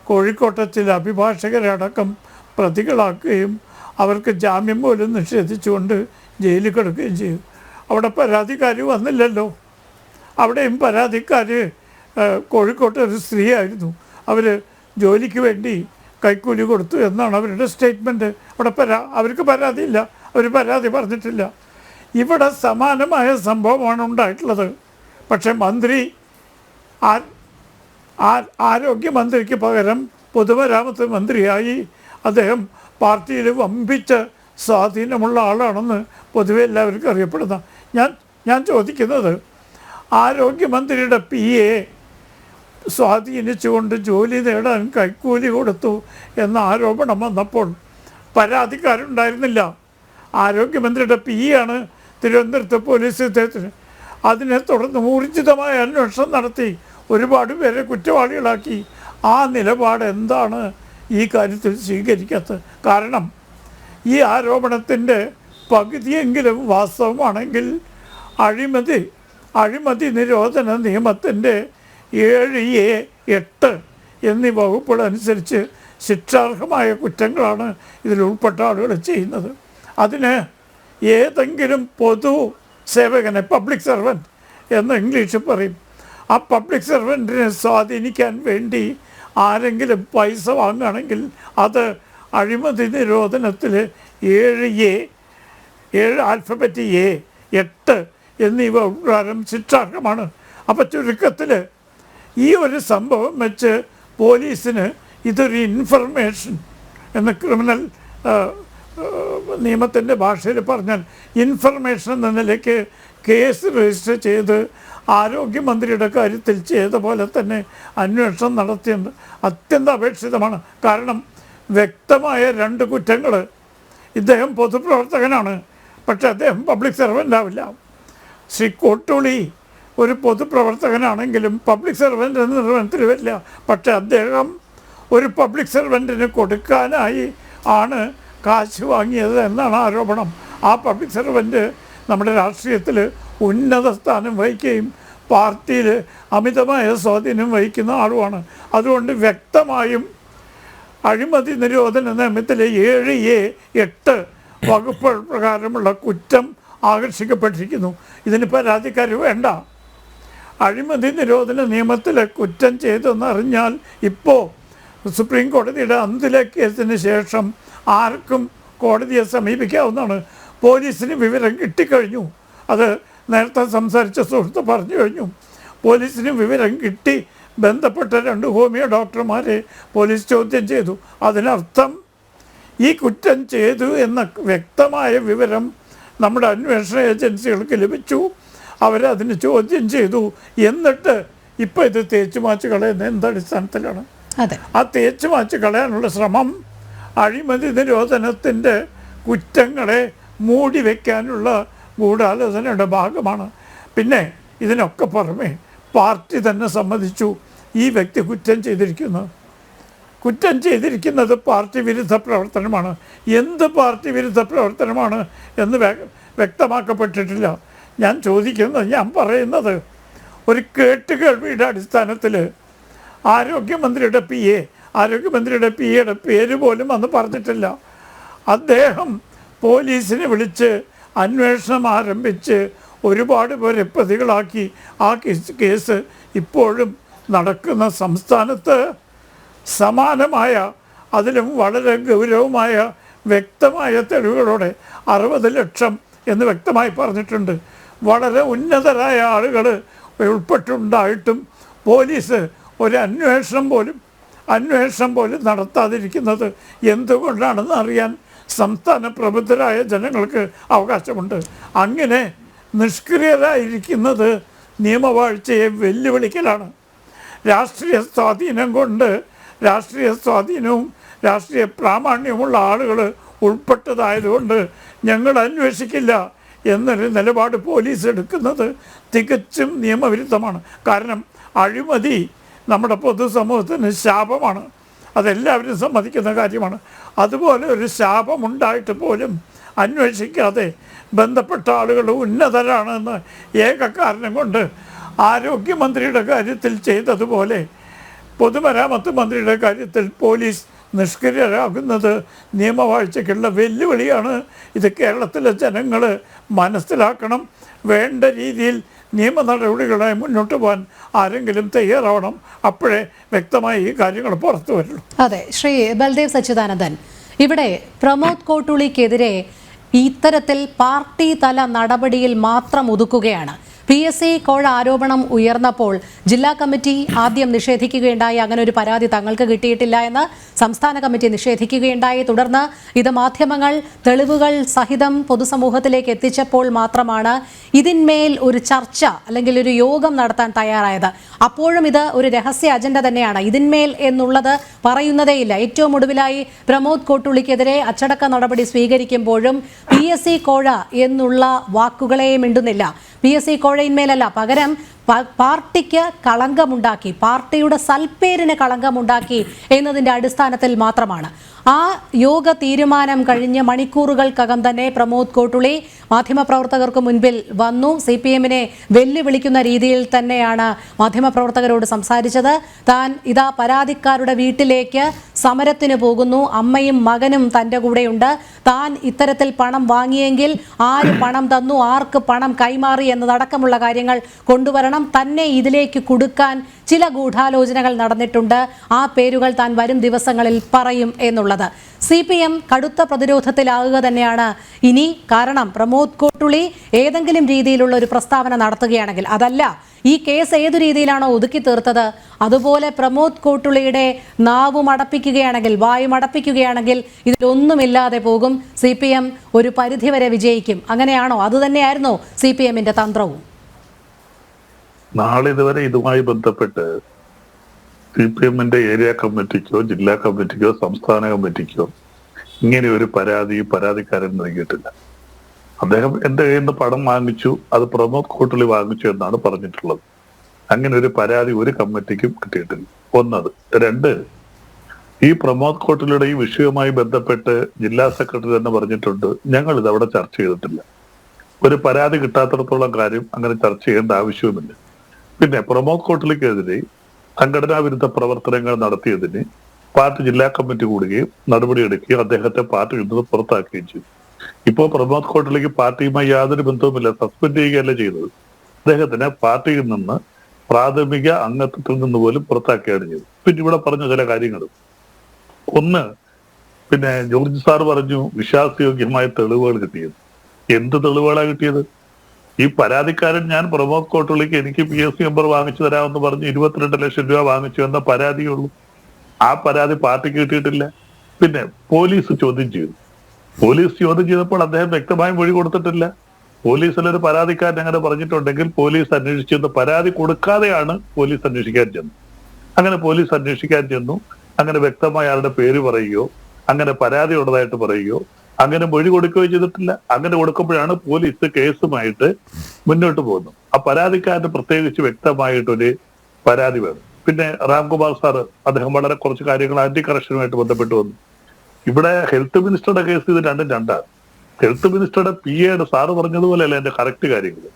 കോഴിക്കോട്ടെ ചില അഭിഭാഷകരടക്കം പ്രതികളാക്കുകയും അവർക്ക് ജാമ്യം പോലും നിഷേധിച്ചുകൊണ്ട് ജയിലിൽ കിടക്കുകയും ചെയ്തു. അവിടെ പരാതിക്കാർ വന്നില്ലല്ലോ. അവിടെയും പരാതിക്കാർ കോഴിക്കോട്ടെ ഒരു സ്ത്രീയായിരുന്നു. അവർ ജോലിക്ക് വേണ്ടി കൈക്കൂലി കൊടുത്തു എന്നാണ് അവരുടെ സ്റ്റേറ്റ്മെൻറ്റ്. അവിടെ അവർക്ക് പരാതിയില്ല, അവർ പരാതി പറഞ്ഞിട്ടില്ല. ഇവിടെ സമാനമായ സംഭവമാണ് ഉണ്ടായിട്ടുള്ളത്. പക്ഷേ മന്ത്രി ആരോഗ്യമന്ത്രിക്ക് പകരം പൊതുമരാമത്ത് മന്ത്രിയായി അദ്ദേഹം പാർട്ടിയിൽ വമ്പിച്ച സ്വാധീനമുള്ള ആളാണെന്ന് പൊതുവെ എല്ലാവർക്കും അറിയപ്പെടുന്ന ഞാൻ ചോദിക്കുന്നത്, ആരോഗ്യമന്ത്രിയുടെ PA സ്വാധീനിച്ചുകൊണ്ട് ജോലി നേടാൻ കൈക്കൂലി കൊടുത്തു എന്ന ആരോപണം വന്നപ്പോൾ പരാതിക്കാരുണ്ടായിരുന്നില്ല. ആരോഗ്യമന്ത്രിയുടെ PA തിരുവനന്തപുരത്ത് പോലീസ് ഇദ്ദേഹത്തിന്. അതിനെ തുടർന്ന് ഊർജിതമായ അന്വേഷണം നടത്തി ഒരുപാട് പേരെ കുറ്റവാളികളാക്കി. ആ നിലപാട് എന്താണ് ഈ കാര്യത്തിൽ സ്വീകരിക്കാത്തത്? കാരണം ഈ ആരോപണത്തിൻ്റെ പകുതിയെങ്കിലും വാസ്തവമാണെങ്കിൽ അഴിമതി നിരോധന നിയമത്തിൻ്റെ 7A, 8 എന്നീ വകുപ്പുകളനുസരിച്ച് ശിക്ഷാർഹമായ കുറ്റങ്ങളാണ് ഇതിൽ ഉൾപ്പെട്ട ആളുകൾ ചെയ്യുന്നത്. അതിന് ഏതെങ്കിലും പൊതു സേവകനെ, പബ്ലിക് സർവൻറ്റ് എന്ന് ഇംഗ്ലീഷിൽ പറയും, ആ പബ്ലിക് സർവൻറ്റിനെ സ്വാധീനിക്കാൻ വേണ്ടി ആരെങ്കിലും പൈസ വാങ്ങുകയാണെങ്കിൽ അത് അഴിമതി നിരോധനത്തിൽ 7A, 7 ആൽഫബറ്റ് A, 8 എന്നിവ പ്രകാരം ശിക്ഷാർഹമാണ്. അപ്പോൾ ചുരുക്കത്തിൽ ഈ ഒരു സംഭവം വെച്ച് പോലീസിന് ഇതൊരു ഇൻഫർമേഷൻ എന്ന് ക്രിമിനൽ നിയമത്തിൻ്റെ ഭാഷയിൽ പറഞ്ഞാൽ ഇൻഫർമേഷൻ എന്ന നിലയ്ക്ക് കേസ് രജിസ്റ്റർ ചെയ്ത് ആരോഗ്യമന്ത്രിയുടെ കാര്യത്തിൽ ചെയ്ത പോലെ തന്നെ അന്വേഷണം നടത്തിയത് അത്യന്താപേക്ഷിതമാണ്. കാരണം വ്യക്തമായ 2 കുറ്റങ്ങൾ. ഇദ്ദേഹം പൊതുപ്രവർത്തകനാണ്, പക്ഷെ അദ്ദേഹം പബ്ലിക് സർവൻ്റ് ആവില്ല. ശ്രീ കോട്ടൂളി ഒരു പൊതുപ്രവർത്തകനാണെങ്കിലും പബ്ലിക് സർവൻ്റ് എന്ന നിർവഹണത്തിൽ വരില്ല. പക്ഷെ അദ്ദേഹം ഒരു പബ്ലിക് സർവൻറ്റിന് കൊടുക്കാനായി ആണ് കാശ് വാങ്ങിയത് എന്നാണ് ആരോപണം. ആ പബ്ലിക് സർവൻറ്റ് നമ്മുടെ രാഷ്ട്രീയത്തിൽ ഉന്നത സ്ഥാനം വഹിക്കുകയും പാർട്ടിയിൽ അമിതമായ സ്വാധീനം വഹിക്കുന്ന ആളുമാണ്. അതുകൊണ്ട് വ്യക്തമായും അഴിമതി നിരോധന നിയമത്തിലെ 7A, 8 വകുപ്പ് പ്രകാരമുള്ള കുറ്റം ആകർഷിക്കപ്പെട്ടിരിക്കുന്നു. ഇതിന് പരാതിക്കാർ വേണ്ട. അഴിമതി നിരോധന നിയമത്തിലെ കുറ്റം ചെയ്തെന്നറിഞ്ഞാൽ ഇപ്പോൾ സുപ്രീം കോടതിയുടെ അന്തിലെ കേസിന് ശേഷം ആർക്കും കോടതിയെ സമീപിക്കാവുന്നതാണ്. പോലീസിന് വിവരം കിട്ടിക്കഴിഞ്ഞു. അത് നേരത്തെ സംസാരിച്ച സുഹൃത്ത് പറഞ്ഞു കഴിഞ്ഞു. പോലീസിന് വിവരം കിട്ടി. ബന്ധപ്പെട്ട 2 ഹോമിയോ ഡോക്ടർമാരെ പോലീസ് ചോദ്യം ചെയ്തു. അതിനർത്ഥം ഈ കുറ്റം ചെയ്തു എന്ന വ്യക്തമായ വിവരം നമ്മുടെ അന്വേഷണ ഏജൻസികൾക്ക് ലഭിച്ചു. അവരതിന് ചോദ്യം ചെയ്തു. എന്നിട്ട് ഇപ്പോൾ ഇത് തേച്ചുമാച്ച് കളയുന്ന എന്തടിസ്ഥാനത്തിലാണ്? ആ തേച്ചുമാച്ച് കളയാനുള്ള ശ്രമം അഴിമതി നിരോധനത്തിൻ്റെ കുറ്റങ്ങളെ മൂടി വയ്ക്കാനുള്ള ഗൂഢാലോചനയുടെ ഭാഗമാണ്. പിന്നെ ഇതിനൊക്കെ പുറമെ പാർട്ടി തന്നെ സമ്മതിച്ചു ഈ വ്യക്തി കുറ്റം ചെയ്തിരിക്കുന്നത് പാർട്ടി വിരുദ്ധ പ്രവർത്തനമാണ്. എന്ത് പാർട്ടി വിരുദ്ധ പ്രവർത്തനമാണ് എന്ന് വ്യക്തമാക്കപ്പെട്ടിട്ടില്ല. ഞാൻ പറയുന്നത് ഒരു കേട്ടുകേൾവിയുടെ അടിസ്ഥാനത്തിൽ ആരോഗ്യമന്ത്രിയുടെ PAയുടെ പേര് പോലും അന്ന് പറഞ്ഞിട്ടില്ല. അദ്ദേഹം പോലീസിനെ വിളിച്ച് അന്വേഷണം ആരംഭിച്ച് ഒരുപാട് പേരെ പ്രതികളാക്കി. ആ കേസ് ഇപ്പോഴും നടക്കുന്ന സംസ്ഥാനത്ത് സമാനമായ അതിലും വളരെ ഗൗരവമായ വ്യക്തമായ തെളിവുകളോടെ 60 ലക്ഷം എന്ന് വ്യക്തമായി പറഞ്ഞിട്ടുണ്ട്. വളരെ ഉന്നതരായ ആളുകൾ ഉൾപ്പെട്ടുണ്ടായിട്ടും പോലീസ് ഒരു അന്വേഷണം പോലും നടത്താതിരിക്കുന്നത് എന്തുകൊണ്ടാണെന്ന് അറിയാൻ സംസ്ഥാന പ്രബുദ്ധരായ ജനങ്ങൾക്ക് അവകാശമുണ്ട്. അങ്ങനെ നിഷ്ക്രിയരായിരിക്കുന്നത് നിയമവാഴ്ചയെ വെല്ലുവിളിക്കലാണ്. രാഷ്ട്രീയ സ്വാധീനവും രാഷ്ട്രീയ പ്രാമാണ്യമുള്ള ആളുകൾ ഉൾപ്പെട്ടതായതുകൊണ്ട് ഞങ്ങൾ അന്വേഷിക്കില്ല എന്നൊരു നിലപാട് പോലീസ് എടുക്കുന്നത് തികച്ചും നിയമവിരുദ്ധമാണ്. കാരണം അഴിമതി നമ്മുടെ പൊതുസമൂഹത്തിന് ശാപമാണ്, അതെല്ലാവരും സമ്മതിക്കുന്ന കാര്യമാണ്. അതുപോലെ ഒരു ശാപമുണ്ടായിട്ട് പോലും അന്വേഷിക്കാതെ ബന്ധപ്പെട്ട ആളുകൾ ഉന്നതരാണെന്ന് ഏക കാരണം കൊണ്ട് ആരോഗ്യമന്ത്രിയുടെ കാര്യത്തിൽ ചെയ്തതുപോലെ പൊതുമരാമത്ത് മന്ത്രിയുടെ കാര്യത്തിൽ പോലീസ് നിഷ്ക്രിയരാകുന്നത് നിയമവാഴ്ചയ്ക്കുള്ള വെല്ലുവിളിയാണ്. ഇത് കേരളത്തിലെ ജനങ്ങൾ മനസ്സിലാക്കണം. വേണ്ട രീതിയിൽ നിയമ നടപടികളായി മുന്നോട്ട് പോകാൻ ആരെങ്കിലും തയ്യാറാവണം. അപ്പോഴേ വ്യക്തമായി ഈ കാര്യങ്ങൾ പുറത്തു വരുള്ളൂ. അതെ, ശ്രീ ബൽദേവ് സച്ചിദാനന്ദൻ, ഇവിടെ പ്രമോദ് കോട്ടൂളിക്കെതിരെ ഇത്തരത്തിൽ പാർട്ടി തല നടപടിയിൽ മാത്രം ഒതുക്കുകയാണ്. PSC കോഴ ആരോപണം ഉയർന്നപ്പോൾ ജില്ലാ കമ്മിറ്റി ആദ്യം നിഷേധിക്കുകയുണ്ടായി. അങ്ങനെ ഒരു പരാതി തങ്ങൾക്ക് കിട്ടിയിട്ടില്ല എന്ന് സംസ്ഥാന കമ്മിറ്റി നിഷേധിക്കുകയുണ്ടായി. തുടർന്ന് ഇത് മാധ്യമങ്ങൾ തെളിവുകൾ സഹിതം പൊതുസമൂഹത്തിലേക്ക് എത്തിച്ചപ്പോൾ മാത്രമാണ് ഇതിന്മേൽ ഒരു ചർച്ച അല്ലെങ്കിൽ ഒരു യോഗം നടത്താൻ തയ്യാറായത്. അപ്പോഴും ഇത് ഒരു രഹസ്യ അജണ്ട തന്നെയാണ്. ഇതിന്മേൽ എന്നുള്ളത് പറയുന്നതേയില്ല. ഏറ്റവും ഒടുവിലായി പ്രമോദ് കോട്ടൂളിക്കെതിരെ അച്ചടക്ക നടപടി സ്വീകരിക്കുമ്പോഴും PSC കോഴ എന്നുള്ള വാക്കുകളെ മിണ്ടുന്നില്ല. PSC കോഴയിന്മേലല്ല, പകരം പാർട്ടിക്ക് കളങ്കമുണ്ടാക്കി, പാർട്ടിയുടെ സൽപ്പേരിന് കളങ്കമുണ്ടാക്കി എന്നതിൻ്റെ അടിസ്ഥാനത്തിൽ മാത്രമാണ്. ആ യോഗ തീരുമാനം കഴിഞ്ഞ് മണിക്കൂറുകൾക്കകം തന്നെ പ്രമോദ് കോട്ടൂളി മാധ്യമപ്രവർത്തകർക്ക് മുൻപിൽ വന്നു. CPM-നെ വെല്ലുവിളിക്കുന്ന രീതിയിൽ തന്നെയാണ് മാധ്യമപ്രവർത്തകരോട് സംസാരിച്ചത്. താൻ ഇതാ പരാതിക്കാരുടെ വീട്ടിലേക്ക് സമരത്തിന് പോകുന്നു, അമ്മയും മകനും തൻ്റെ കൂടെയുണ്ട്, താൻ ഇത്തരത്തിൽ പണം വാങ്ങിയെങ്കിൽ ആര് പണം തന്നു, ആർക്ക് പണം കൈമാറി എന്നതടക്കമുള്ള കാര്യങ്ങൾ കൊണ്ടുവരണം, തന്നെ ഇതിലേക്ക് കുടുക്കാൻ ചില ഗൂഢാലോചനകൾ നടന്നിട്ടുണ്ട്, ആ പേരുകൾ താൻ വരും ദിവസങ്ങളിൽ പറയും എന്നുള്ളത്. CPM കടുത്ത പ്രതിരോധത്തിലാകുക തന്നെയാണ് ഇനി. കാരണം പ്രമോദ് കോട്ടൂളി ഏതെങ്കിലും രീതിയിലുള്ള ഒരു പ്രസ്താവന നടത്തുകയാണെങ്കിൽ, അതല്ല ഈ കേസ് ഏതു രീതിയിലാണോ ഒതുക്കി തീർത്തത് അതുപോലെ പ്രമോദ് കോട്ടൂളിയുടെ നാവ് മടപ്പിക്കുകയാണെങ്കിൽ, വായു മടപ്പിക്കുകയാണെങ്കിൽ ഇതിലൊന്നുമില്ലാതെ പോകും. CPM ഒരു പരിധിവരെ വിജയിക്കും. അങ്ങനെയാണോ? അതുതന്നെയായിരുന്നോ CPM-ന്റെ തന്ത്രവും? നാളിതുവരെ ഇതുമായി ബന്ധപ്പെട്ട് CPM-ന്റെ ഏരിയ കമ്മിറ്റിക്കോ ജില്ലാ കമ്മിറ്റിക്കോ സംസ്ഥാന കമ്മിറ്റിക്കോ ഇങ്ങനെ ഒരു പരാതിക്കാരൻ നൽകിയിട്ടില്ല. അദ്ദേഹം എന്റെ കയ്യിൽ നിന്ന് പണം വാങ്ങിച്ചു, അത് പ്രമോദ് കോട്ടൂളി വാങ്ങിച്ചു എന്നാണ് പറഞ്ഞിട്ടുള്ളത്. അങ്ങനെ ഒരു പരാതി ഒരു കമ്മിറ്റിക്കും കിട്ടിയിട്ടില്ല. ഒന്നത്. രണ്ട്, ഈ പ്രമോദ് കോട്ടൂളിയുടെ ഈ വിഷയവുമായി ബന്ധപ്പെട്ട് ജില്ലാ സെക്രട്ടറി തന്നെ പറഞ്ഞിട്ടുണ്ട്, ഞങ്ങൾ ഇത് അവിടെ ചർച്ച ചെയ്തിട്ടില്ല. ഒരു പരാതി കിട്ടാത്തിടത്തോളം കാര്യം അങ്ങനെ ചർച്ച ചെയ്യേണ്ട ആവശ്യവുമില്ല. പിന്നെ പ്രമോദ് കോട്ടൂളിക്കെതിരെ സംഘടനാ വിരുദ്ധ പ്രവർത്തനങ്ങൾ നടത്തിയതിന് പാർട്ടി ജില്ലാ കമ്മിറ്റി കൂടുകയും നടപടിയെടുക്കുകയും അദ്ദേഹത്തെ പാർട്ടിയിൽ നിന്ന് പുറത്താക്കുകയും ചെയ്തു. ഇപ്പോൾ പ്രമോദ് കോട്ടൂളിക്ക് പാർട്ടിയുമായി യാതൊരു ബന്ധവുമില്ല, സസ്പെൻഡ് ചെയ്യുകയല്ല ചെയ്തത്. അദ്ദേഹത്തിനെ പാർട്ടിയിൽ നിന്ന് പ്രാഥമിക അംഗത്വത്തിൽ നിന്ന് പോലും പുറത്താക്കുകയാണ് ചെയ്തത്. പിന്നെ ഇവിടെ പറഞ്ഞ ചില കാര്യങ്ങൾ. ഒന്ന്, പിന്നെ ജോർജ് സാർ പറഞ്ഞു വിശ്വാസയോഗ്യമായ തെളിവുകൾ കിട്ടിയത്. എന്ത് തെളിവുകളാണ് കിട്ടിയത്? ഈ പരാതിക്കാരൻ ഞാൻ പ്രമോദ് കോട്ടൂളിക്ക് എനിക്ക് PSC നമ്പർ വാങ്ങിച്ചു തരാമെന്ന് പറഞ്ഞ് 22 ലക്ഷം രൂപ വാങ്ങിച്ചു എന്ന പരാതിയുള്ളൂ. ആ പരാതി പാർട്ടിക്ക് കിട്ടിയിട്ടില്ല. പിന്നെ പോലീസ് ചോദ്യം ചെയ്തു. പോലീസ് ചോദ്യം ചെയ്തപ്പോൾ അദ്ദേഹം വ്യക്തമായി മൊഴി കൊടുത്തിട്ടില്ല. പോലീസിലൊരു പരാതിക്കാരൻ അങ്ങനെ പറഞ്ഞിട്ടുണ്ടെങ്കിൽ പോലീസ് അന്വേഷിച്ചെന്ന്, പരാതി കൊടുക്കാതെയാണ് പോലീസ് അന്വേഷിക്കാൻ ചെന്നത്. അങ്ങനെ പോലീസ് അന്വേഷിക്കാൻ ചെന്നു, അങ്ങനെ വ്യക്തമായ ആളുടെ പേര് പറയുകയോ അങ്ങനെ പരാതി ഉള്ളതായിട്ട് പറയുകയോ അങ്ങനെ മൊഴി കൊടുക്കുകയോ ചെയ്തിട്ടില്ല. അങ്ങനെ കൊടുക്കുമ്പോഴാണ് പോലീസ് കേസുമായിട്ട് മുന്നോട്ട് പോകുന്നത്. ആ പരാതിക്കാരന് പ്രത്യേകിച്ച് വ്യക്തമായിട്ടൊരു പരാതി വേണം. പിന്നെ രാംകുമാർ സാറ് അദ്ദേഹം വളരെ കുറച്ച് കാര്യങ്ങൾ ആന്റി കറപ്ഷനുമായിട്ട് ബന്ധപ്പെട്ട് വന്നു. ഇവിടെ ഹെൽത്ത് മിനിസ്റ്ററുടെ കേസ് ഇത് രണ്ടാണ്. ഹെൽത്ത് മിനിസ്റ്ററുടെ PA സാറ് പറഞ്ഞതുപോലെയല്ല എന്റെ കറക്റ്റ് കാര്യങ്ങൾ.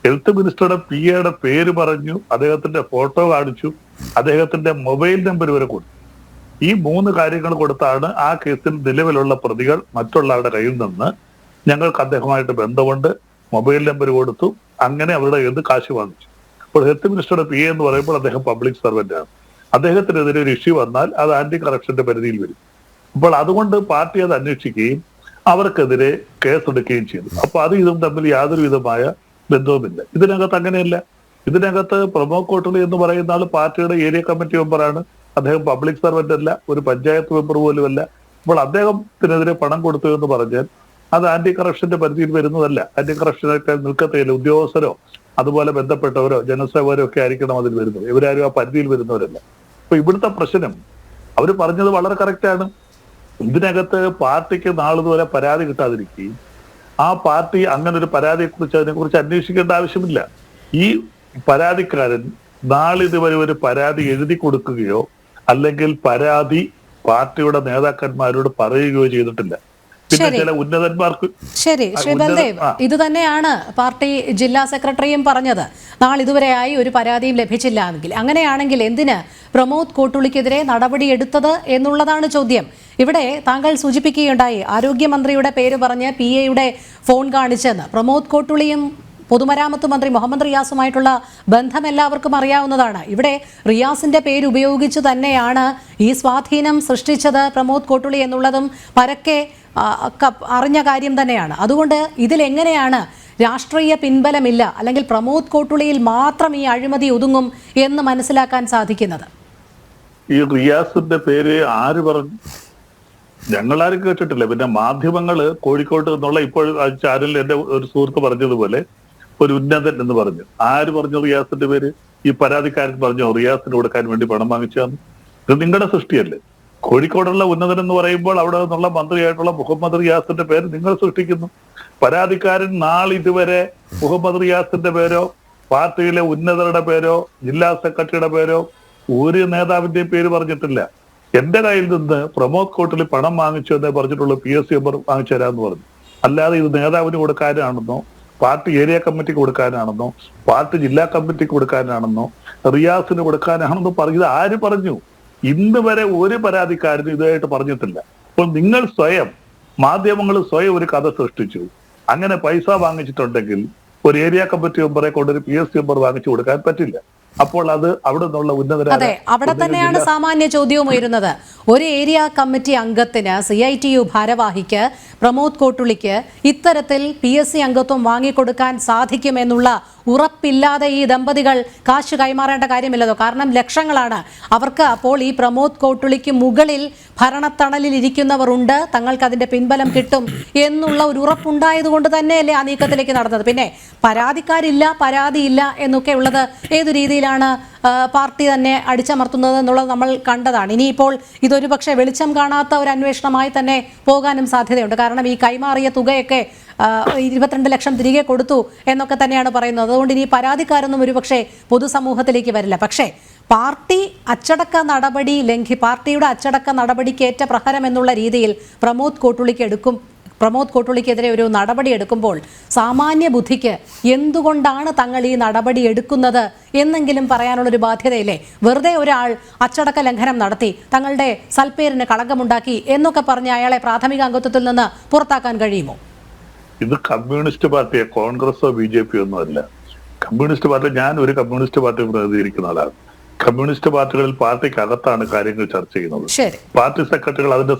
ഹെൽത്ത് മിനിസ്റ്ററുടെ PA പേര് പറഞ്ഞു, അദ്ദേഹത്തിന്റെ ഫോട്ടോ കാണിച്ചു, അദ്ദേഹത്തിന്റെ മൊബൈൽ നമ്പർ വരെ കൊടുത്തു. ഈ 3 കാര്യങ്ങൾ കൊടുത്താണ് ആ കേസിൽ നിലവിലുള്ള പ്രതികൾ മറ്റുള്ള ആളുടെ കയ്യിൽ നിന്ന് ഞങ്ങൾക്ക് അദ്ദേഹമായിട്ട് ബന്ധമുണ്ട്, മൊബൈൽ നമ്പർ കൊടുത്തു, അങ്ങനെ അവരുടെ കയ്യിൽ നിന്ന് കാശ് വാങ്ങിച്ചു. അപ്പോൾ ഹെൽത്ത് മിനിസ്റ്ററുടെ PA എന്ന് പറയുമ്പോൾ അദ്ദേഹം പബ്ലിക് സർവന്റ് ആണ്. അദ്ദേഹത്തിനെതിരെ ഒരു ഇഷ്യൂ വന്നാൽ അത് ആന്റി കറപ്ഷന്റെ പരിധിയിൽ വരും. അപ്പോൾ അതുകൊണ്ട് പാർട്ടി അത് അന്വേഷിക്കുകയും അവർക്കെതിരെ കേസെടുക്കുകയും ചെയ്തു. അപ്പൊ അത് ഇതും തമ്മിൽ യാതൊരു വിധമായ ബന്ധവുമില്ല. ഇതിനകത്ത് അങ്ങനെയല്ല. ഇതിനകത്ത് പ്രമോദ് കോട്ടൂളി എന്ന് പറയുന്ന ആൾ പാർട്ടിയുടെ ഏരിയ കമ്മിറ്റി മെമ്പറാണ്. അദ്ദേഹം പബ്ലിക് സർവന്റ് അല്ല, ഒരു പഞ്ചായത്ത് മെമ്പർ പോലുമല്ല. അപ്പോൾ അദ്ദേഹത്തിനെതിരെ പണം കൊടുത്തു എന്ന് പറഞ്ഞാൽ അത് ആന്റി കറപ്ഷന്റെ പരിധിയിൽ വരുന്നതല്ല. ആന്റി കറപ്ഷനായിട്ട് നിൽക്കത്തേയില്ല. ഉദ്യോഗസ്ഥരോ അതുപോലെ ബന്ധപ്പെട്ടവരോ ജനസേവകരോ ഒക്കെ ആയിരിക്കണം അതിൽ വരുന്നത്. ഇവരാരും ആ പരിധിയിൽ വരുന്നവരല്ല. അപ്പൊ ഇവിടുത്തെ പ്രശ്നം അവർ പറഞ്ഞത് വളരെ കറക്റ്റാണ്. ഇതിനകത്ത് പാർട്ടിക്ക് നാളിതുവരെ പരാതി കിട്ടാതിരിക്കുകയും ആ പാർട്ടി അങ്ങനെ ഒരു പരാതിയെക്കുറിച്ച് അതിനെക്കുറിച്ച് അന്വേഷിക്കേണ്ട ആവശ്യമില്ല. ഈ പരാതിക്കാരൻ നാളിതുവരെ ഒരു പരാതി എഴുതി കൊടുക്കുകയോ അല്ലെങ്കിൽ പരാതി പാർട്ടിയുടെ നേതാക്കന്മാരോട് പറയുകയോ ചെയ്തിട്ടില്ല. പിന്നെ ചില ഉന്നതന്മാർക്ക് ശരി, ശ്രീ ബൽദേവ്, ഇത് തന്നെയാണ് പാർട്ടി ജില്ലാ സെക്രട്ടറിയും പറഞ്ഞത്. നാളിതുവരെയായി ഒരു പരാതിയും ലഭിച്ചില്ല എങ്കിൽ. അങ്ങനെയാണെങ്കിൽ എന്തിന് പ്രമോദ് കോട്ടുളിക്കെതിരെ നടപടിയെടുത്തത് എന്നുള്ളതാണ് ചോദ്യം. ഇവിടെ താങ്കൾ സൂചിപ്പിക്കുകയുണ്ടായി ആരോഗ്യമന്ത്രിയുടെ പേര് പറഞ്ഞ് PA ഫോൺ കാണിച്ചെന്ന്. പ്രമോദ് കോട്ടുളിയും പൊതുമരാമത്ത് മന്ത്രി മുഹമ്മദ് റിയാസുമായിട്ടുള്ള ബന്ധം എല്ലാവർക്കും അറിയാവുന്നതാണ്. ഇവിടെ റിയാസിന്റെ പേര് ഉപയോഗിച്ച് തന്നെയാണ് ഈ സ്വാധീനം സൃഷ്ടിച്ചത് പ്രമോദ് കോട്ടുളി എന്നുള്ളതും പരക്കെ അറിഞ്ഞ കാര്യം തന്നെയാണ്. അതുകൊണ്ട് ഇതിലെങ്ങനെയാണ് രാഷ്ട്രീയ പിൻബലമില്ല അല്ലെങ്കിൽ പ്രമോദ് കോട്ടുളിയിൽ മാത്രം ഈ അഴിമതി ഒതുങ്ങും എന്ന് മനസ്സിലാക്കാൻ സാധിക്കുന്നത്? ഈ റിയാസിന്റെ പേര് ആര് പറഞ്ഞു? ഞങ്ങളാരും കേട്ടിട്ടില്ല. പിന്നെ മാധ്യമങ്ങള് കോഴിക്കോട്ട് നിന്നുള്ള ഇപ്പോൾ ചാനലിൽ എന്റെ ഒരു സുഹൃത്ത് പറഞ്ഞതുപോലെ ഒരു ഉന്നതൻ എന്ന് പറഞ്ഞു. ആര് പറഞ്ഞു റിയാസിന്റെ പേര്? ഈ പരാതിക്കാരൻ പറഞ്ഞു റിയാസിന് കൊടുക്കാൻ വേണ്ടി പണം വാങ്ങിച്ചാന്ന്. ഇത് നിങ്ങളുടെ സൃഷ്ടിയല്ലേ? കോഴിക്കോടുള്ള ഉന്നതൻ എന്ന് പറയുമ്പോൾ അവിടെ നിന്നുള്ള മന്ത്രിയായിട്ടുള്ള മുഹമ്മദ് റിയാസിന്റെ പേര് നിങ്ങൾ സൃഷ്ടിക്കുന്നു. പരാതിക്കാരൻ നാളിതുവരെ മുഹമ്മദ് റിയാസിന്റെ പേരോ പാർട്ടിയിലെ ഉന്നതരുടെ പേരോ ജില്ലാ സെക്രട്ടറിയുടെ പേരോ ഒരു നേതാവിന്റെയും പേര് പറഞ്ഞിട്ടില്ല. എന്റെ കയ്യിൽ നിന്ന് പ്രമോദ് കോട്ടുളി പണം വാങ്ങിച്ചു എന്നേ പറഞ്ഞിട്ടുള്ള PSC നമ്പർ വാങ്ങിച്ചു തരാമെന്ന് പറഞ്ഞു. അല്ലാതെ ഇത് നേതാവിന് കൊടുക്കാനാണെന്നോ പാർട്ടി ഏരിയ കമ്മിറ്റിക്ക് കൊടുക്കാനാണെന്നോ പാർട്ടി ജില്ലാ കമ്മിറ്റിക്ക് കൊടുക്കാനാണെന്നോ റിയാസിന് കൊടുക്കാനാണെന്നോ പറഞ്ഞത് ആര് പറഞ്ഞു? ഇന്ന് വരെ ഒരു പരാതിക്കാരനും ഇതായിട്ട് പറഞ്ഞിട്ടില്ല. അപ്പോൾ നിങ്ങൾ സ്വയം മാധ്യമങ്ങൾ സ്വയം ഒരു കഥ സൃഷ്ടിച്ചു. അങ്ങനെ പൈസ വാങ്ങിച്ചിട്ടുണ്ടെങ്കിൽ ഒരു ഏരിയ കമ്മിറ്റി മെമ്പറെ കൊണ്ടൊരു PSC നമ്പർ വാങ്ങിച്ചു കൊടുക്കാൻ പറ്റില്ല. അപ്പോൾ അത് അവിടെ നിന്നുള്ള അതെ, അവിടെ തന്നെയാണ് സാമാന്യ ചോദ്യവും ഉയരുന്നത്. ഒരു ഏരിയ കമ്മിറ്റി അംഗത്തിന് CITU ഭാരവാഹിക്ക് പ്രമോദ് കോട്ടുളിക്ക് ഇത്തരത്തിൽ PSC അംഗത്വം വാങ്ങിക്കൊടുക്കാൻ സാധിക്കുമെന്നുള്ള ഉറപ്പില്ലാതെ ഈ ദമ്പതികൾ കാശ് കൈമാറേണ്ട കാര്യമില്ലതോ? കാരണം ലക്ഷങ്ങളാണ് അവർക്ക്. അപ്പോൾ ഈ പ്രമോദ് കോട്ടുളിക്ക് മുകളിൽ ഭരണത്തണലിൽ ഇരിക്കുന്നവർ ഉണ്ട്, തങ്ങൾക്ക് അതിന്റെ പിൻബലം കിട്ടും എന്നുള്ള ഒരു ഉറപ്പുണ്ടായത് കൊണ്ട് തന്നെയല്ലേ ആ നീക്കത്തിലേക്ക് നടന്നത്. പിന്നെ പരാതിക്കാരില്ല, പരാതിയില്ല എന്നൊക്കെ ഉള്ളത് ഏതു രീതിയിലാണ് പാർട്ടി തന്നെ അടിച്ചമർത്തുന്നത് എന്നുള്ളത് നമ്മൾ കണ്ടതാണ്. ഇനിയിപ്പോൾ ഇതൊരു പക്ഷേ വെളിച്ചം കാണാത്ത ഒരു അന്വേഷണമായി തന്നെ പോകാനും സാധ്യതയുണ്ട്. കാരണം ഈ കൈമാറിയ തുകയൊക്കെ 22 ലക്ഷം തിരികെ കൊടുത്തു എന്നൊക്കെ തന്നെയാണ് പറയുന്നത്. അതുകൊണ്ട് ഇനി പരാതിക്കാരൊന്നും ഒരുപക്ഷെ പൊതുസമൂഹത്തിലേക്ക് വരില്ല. പക്ഷേ പാർട്ടി അച്ചടക്ക നടപടി പാർട്ടിയുടെ അച്ചടക്ക നടപടിക്കേറ്റ പ്രഹരം എന്നുള്ള രീതിയിൽ പ്രമോദ് കോട്ടുളിക്കെതിരെ ഒരു നടപടി എടുക്കുമ്പോൾ സാമാന്യ ബുദ്ധിക്ക് എന്തുകൊണ്ടാണ് തങ്ങൾ ഈ നടപടി എടുക്കുന്നത് എന്നെങ്കിലും പറയാനുള്ളൊരു ബാധ്യതയില്ലേ? വെറുതെ ഒരാൾ അച്ചടക്ക ലംഘനം നടത്തി തങ്ങളുടെ സൽപ്പേരിന് കളങ്കമുണ്ടാക്കി എന്നൊക്കെ പറഞ്ഞ് അയാളെ പ്രാഥമിക അംഗത്വത്തിൽ നിന്ന് പുറത്താക്കാൻ കഴിയുമോ? ഇത് കമ്മ്യൂണിസ്റ്റ് പാർട്ടിയെ കോൺഗ്രസോ BJP ഒന്നും അല്ല. കമ്മ്യൂണിസ്റ്റ് പാർട്ടി, ഞാൻ ഒരു കമ്മ്യൂണിസ്റ്റ് പാർട്ടി പ്രതിനിധീകരിക്കുന്ന ആളാണ്. കമ്മ്യൂണിസ്റ്റ് പാർട്ടികളിൽ പാർട്ടിക്കകത്താണ് കാര്യങ്ങൾ ചർച്ച ചെയ്യുന്നത്. പാർട്ടി സെക്രട്ടറികൾ അതിന്റെ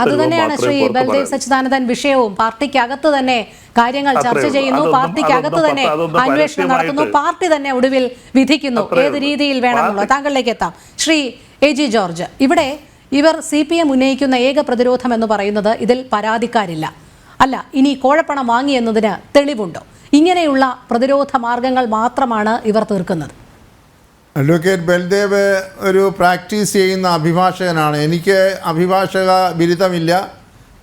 അത് തന്നെയാണ് ശ്രീ ബൽദേവ് സച്ചിദാനന്ദൻ വിഷയവും. പാർട്ടിക്കകത്ത് തന്നെ കാര്യങ്ങൾ ചർച്ച ചെയ്യുന്നു, പാർട്ടിക്കകത്ത് തന്നെ അന്വേഷണം നടത്തുന്നു, പാർട്ടി തന്നെ ഒടുവിൽ വിധിക്കുന്നു ഏത് രീതിയിൽ വേണമെന്നുള്ളത്. താങ്കളിലേക്ക് എത്താം. ശ്രീ AG ജോർജ്, ഇവിടെ ഇവർ CPM ഉന്നയിക്കുന്ന ഏക പ്രതിരോധം എന്ന് പറയുന്നത് ഇതിൽ പരാതിക്കാരില്ല, അല്ല ഇനി കോഴപ്പണം വാങ്ങി എന്നതിന് തെളിവുണ്ടോ? ഇങ്ങനെയുള്ള പ്രതിരോധ മാർഗങ്ങൾ മാത്രമാണ് ഇവർ തീർക്കുന്നത്. അഡ്വക്കേറ്റ് ബൽദേവ് ഒരു പ്രാക്ടീസ് ചെയ്യുന്ന അഭിഭാഷകനാണ്. എനിക്ക് അഭിഭാഷക ബിരുദമില്ല.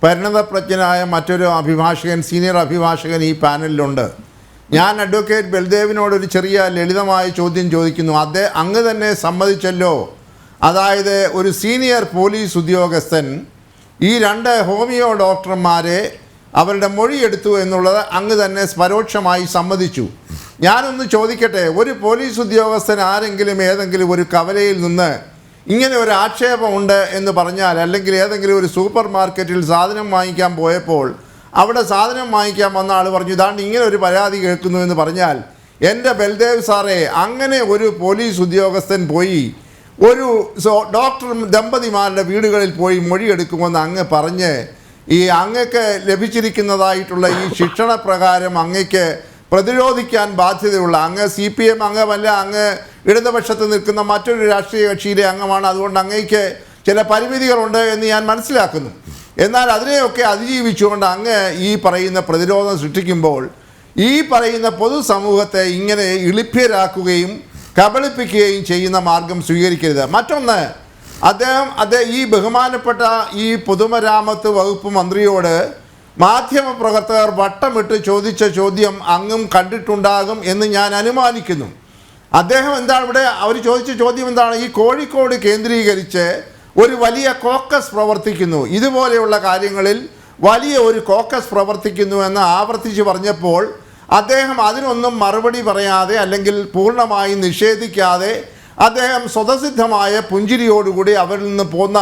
പരിണതപ്രജ്ഞനായ മറ്റൊരു അഭിഭാഷകൻ, സീനിയർ അഭിഭാഷകൻ ഈ പാനലിലുണ്ട്. ഞാൻ അഡ്വക്കേറ്റ് ബൽദേവിനോടൊരു ചെറിയ ലളിതമായ ചോദ്യം ചോദിക്കുന്നു. അങ്ങ് തന്നെ സമ്മതിച്ചല്ലോ, അതായത് ഒരു സീനിയർ പോലീസ് ഉദ്യോഗസ്ഥൻ ഈ 2 ഹോമിയോ ഡോക്ടർമാരെ അവരുടെ മൊഴിയെടുത്തു എന്നുള്ളത് അങ്ങ് തന്നെ പരോക്ഷമായി സമ്മതിച്ചു. ഞാനൊന്ന് ചോദിക്കട്ടെ, ഒരു പോലീസ് ഉദ്യോഗസ്ഥൻ ആരെങ്കിലും ഏതെങ്കിലും ഒരു കവലയിൽ നിന്ന് ഇങ്ങനെ ഒരു ആക്ഷേപമുണ്ട് എന്ന് പറഞ്ഞാൽ, അല്ലെങ്കിൽ ഏതെങ്കിലും ഒരു സൂപ്പർ മാർക്കറ്റിൽ സാധനം വാങ്ങിക്കാൻ പോയപ്പോൾ അവിടെ സാധനം വാങ്ങിക്കാൻ വന്ന ആൾ പറഞ്ഞു ഇതാണ്ട് ഇങ്ങനെ ഒരു പരാതി കേൾക്കുന്നു എന്ന് പറഞ്ഞാൽ, എൻ്റെ ബൽദേവ് സാറേ, അങ്ങനെ ഒരു പോലീസ് ഉദ്യോഗസ്ഥൻ പോയി ഒരു ഡോക്ടർ ദമ്പതിമാരുടെ വീടുകളിൽ പോയി മൊഴിയെടുക്കുമെന്ന് അങ്ങ് പറഞ്ഞ് ഈ അങ്ങക്ക് ലഭിച്ചിരിക്കുന്നതായിട്ടുള്ള ഈ ശിക്ഷണ പ്രകാരം അങ്ങക്ക് പ്രതിരോധിക്കാൻ ബാധ്യതയുള്ള, അങ്ങ് CPM അംഗമല്ല, അങ്ങ് ഇടതുപക്ഷത്ത് നിൽക്കുന്ന മറ്റൊരു രാഷ്ട്രീയ കക്ഷിയിലെ അംഗമാണ്, അതുകൊണ്ട് അങ്ങേക്ക് ചില പരിമിതികളുണ്ട് എന്ന് ഞാൻ മനസ്സിലാക്കുന്നു. എന്നാൽ അതിനെയൊക്കെ അതിജീവിച്ചുകൊണ്ട് അങ്ങ് ഈ പറയുന്ന പ്രതിരോധം സൃഷ്ടിക്കുമ്പോൾ ഈ പറയുന്ന പൊതുസമൂഹത്തെ ഇങ്ങനെ ഇളിഭ്യരാക്കുകയും കബളിപ്പിക്കുകയും ചെയ്യുന്ന മാർഗം സ്വീകരിക്കരുത്. മറ്റൊന്ന്, ഈ ബഹുമാനപ്പെട്ട ഈ പൊതുമരാമത്ത് വകുപ്പ് മന്ത്രിയോട് മാധ്യമപ്രവർത്തകർ വട്ടമിട്ട് ചോദിച്ച ചോദ്യം അങ്ങും കണ്ടിട്ടുണ്ടാകും എന്ന് ഞാൻ അനുമാനിക്കുന്നു. അദ്ദേഹം എന്താണ് ഇവിടെ അവർ ചോദിച്ച ചോദ്യം എന്താണ്? ഈ കോഴിക്കോട് കേന്ദ്രീകരിച്ച് ഒരു വലിയ കോക്കസ് പ്രവർത്തിക്കുന്നു, ഇതുപോലെയുള്ള കാര്യങ്ങളിൽ വലിയ ഒരു കോക്കസ് പ്രവർത്തിക്കുന്നു എന്ന് ആവർത്തിച്ച് പറഞ്ഞപ്പോൾ അദ്ദേഹം അതിനൊന്നും മറുപടി പറയാതെ അല്ലെങ്കിൽ പൂർണ്ണമായി നിഷേധിക്കാതെ അദ്ദേഹം സ്വതസിദ്ധമായ പുഞ്ചിരിയോടുകൂടി അവരിൽ നിന്ന് പോന്ന